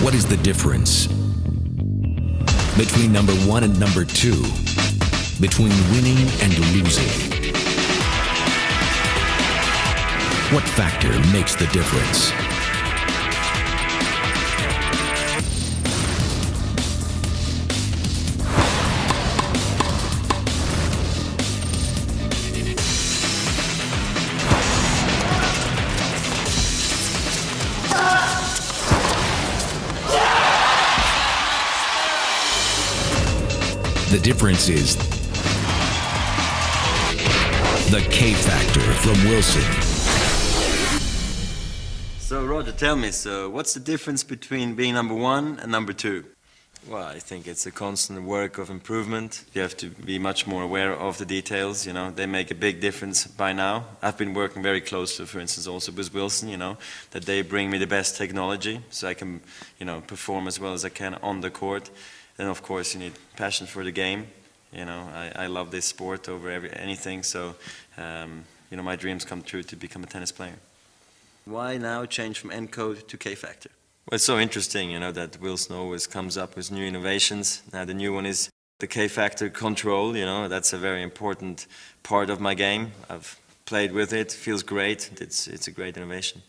What is the difference between number 1 and number 2? Between winning and losing? What factor makes the difference? The difference is the K factor from Wilson. So Roger, tell me, so what's the difference between being number 1 and number 2? Well, I think it's a constant work of improvement. You have to be much more aware of the details, you know. They make a big difference by now. I've been working very closely, for instance, also with Wilson, you know, that they bring me the best technology so I can, you know, perform as well as I can on the court. And of course, you need passion for the game. You know, I love this sport over anything, so, you know, my dreams come true to become a tennis player. Why now change from Encode to K-Factor? Well, it's so interesting, you know, that Wilson always comes up with new innovations. Now the new one is the K-Factor control, you know, that's a very important part of my game. I've played with it, feels great, it's a great innovation.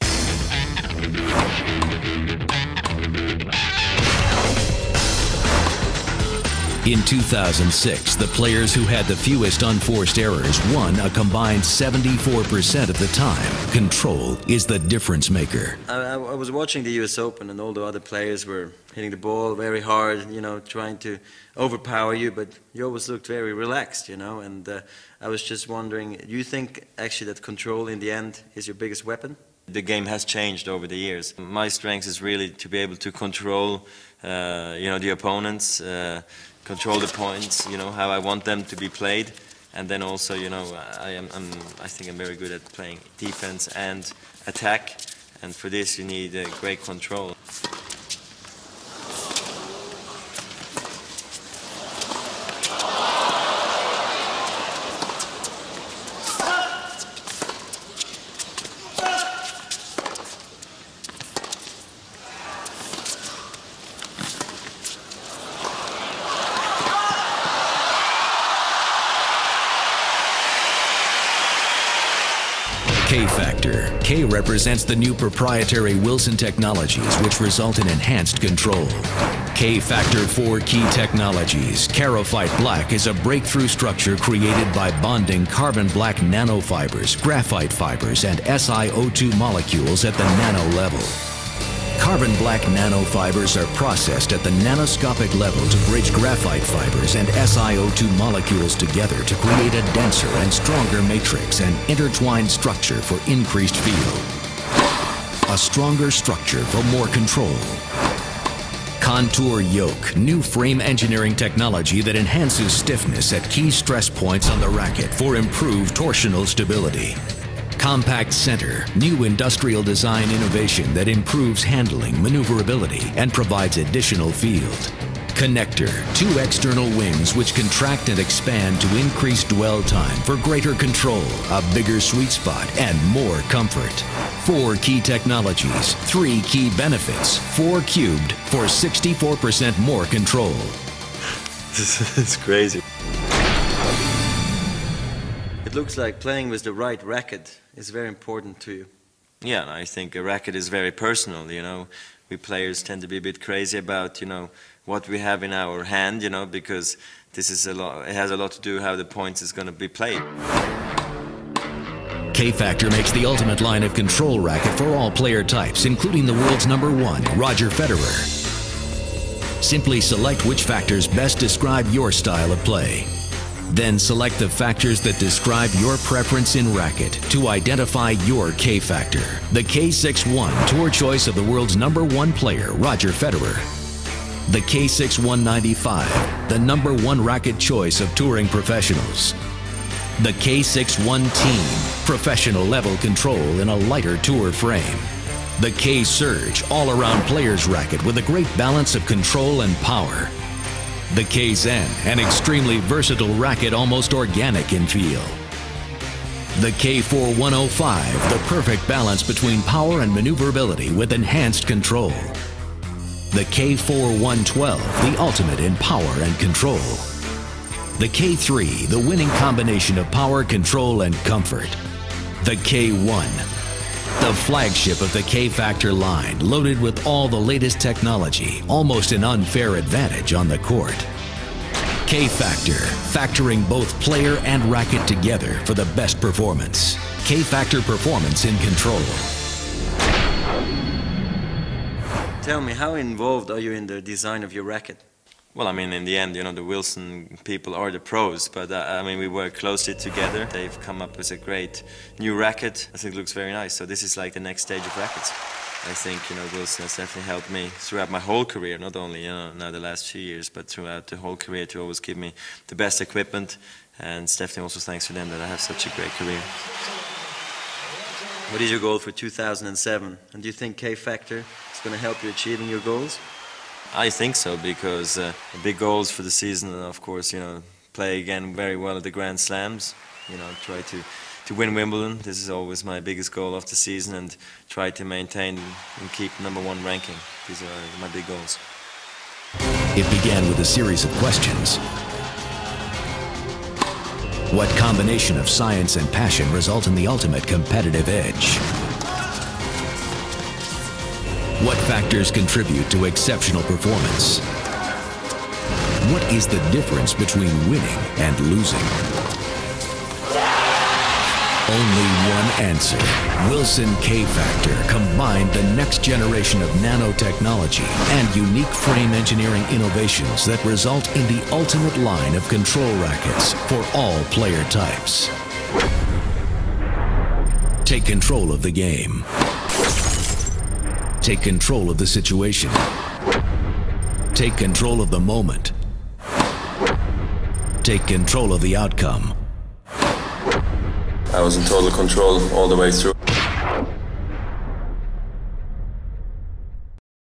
In 2006, the players who had the fewest unforced errors won a combined 74% of the time. Control is the difference maker. I was watching the US Open and all the other players were hitting the ball very hard, you know, trying to overpower you, but you always looked very relaxed, you know, and I was just wondering, do you think actually that control in the end is your biggest weapon? The game has changed over the years. My strength is really to be able to control, you know, the opponents, control the points, you know, how I want them to be played, and then also, you know, I think I'm very good at playing defense and attack, and for this you need great control. K-Factor. K represents the new proprietary Wilson technologies which result in enhanced control. K-Factor 4 key technologies. Carofite Black is a breakthrough structure created by bonding carbon black nanofibers, graphite fibers, and SiO2 molecules at the nano level. Carbon black nanofibers are processed at the nanoscopic level to bridge graphite fibers and SiO2 molecules together to create a denser and stronger matrix and intertwined structure for increased feel. A stronger structure for more control. Contour Yoke, new frame engineering technology that enhances stiffness at key stress points on the racket for improved torsional stability. Compact Center, new industrial design innovation that improves handling, maneuverability, and provides additional field. Connector, two external wings which contract and expand to increase dwell time for greater control, a bigger sweet spot, and more comfort. 4 key technologies, 3 key benefits, 4 cubed for 64% more control. This is crazy. It looks like playing with the right racket is very important to you. Yeah, I think a racket is very personal, you know. We players tend to be a bit crazy about, you know, what we have in our hand, you know, because this is it has a lot to do how the points is going to be played. K-Factor makes the ultimate line of control racket for all player types, including the world's #1, Roger Federer. Simply select which factors best describe your style of play. Then select the factors that describe your preference in racket to identify your K-Factor. The K6-1, tour choice of the world's #1 player, Roger Federer. The K6-195, the #1 racket choice of touring professionals. The K6-1 Team, professional level control in a lighter tour frame. The K-Surge, all-around player's racket with a great balance of control and power. The K-Zen, an extremely versatile racket almost organic in feel. The K4105, the perfect balance between power and maneuverability with enhanced control. The K4112, the ultimate in power and control. The K3, the winning combination of power, control, and comfort. The K1, the flagship of the K-Factor line, loaded with all the latest technology, almost an unfair advantage on the court. K-Factor, factoring both player and racket together for the best performance. K-Factor Performance in Control. Tell me, how involved are you in the design of your racket? Well, I mean, in the end, you know, the Wilson people are the pros, but I mean, we work closely together. They've come up with a great new racket. I think it looks very nice. So this is like the next stage of rackets. I think, you know, Wilson has definitely helped me throughout my whole career, not only, you know, now the last few years, but throughout the whole career, to always give me the best equipment. And it's definitely also thanks to them that I have such a great career. What is your goal for 2007? And do you think K-Factor is going to help you achieving your goals? I think so, because the big goals for the season are, of course, you know, play again very well at the Grand Slams, you know, try to win Wimbledon. This is always my biggest goal of the season, and try to maintain and keep #1 ranking. These are my big goals. It began with a series of questions. What combination of science and passion result in the ultimate competitive edge? What factors contribute to exceptional performance? What is the difference between winning and losing? Only one answer. Wilson K-Factor combined the next generation of nanotechnology and unique frame engineering innovations that result in the ultimate line of control rackets for all player types. Take control of the game. Take control of the situation. Take control of the moment. Take control of the outcome. I was in total control all the way through.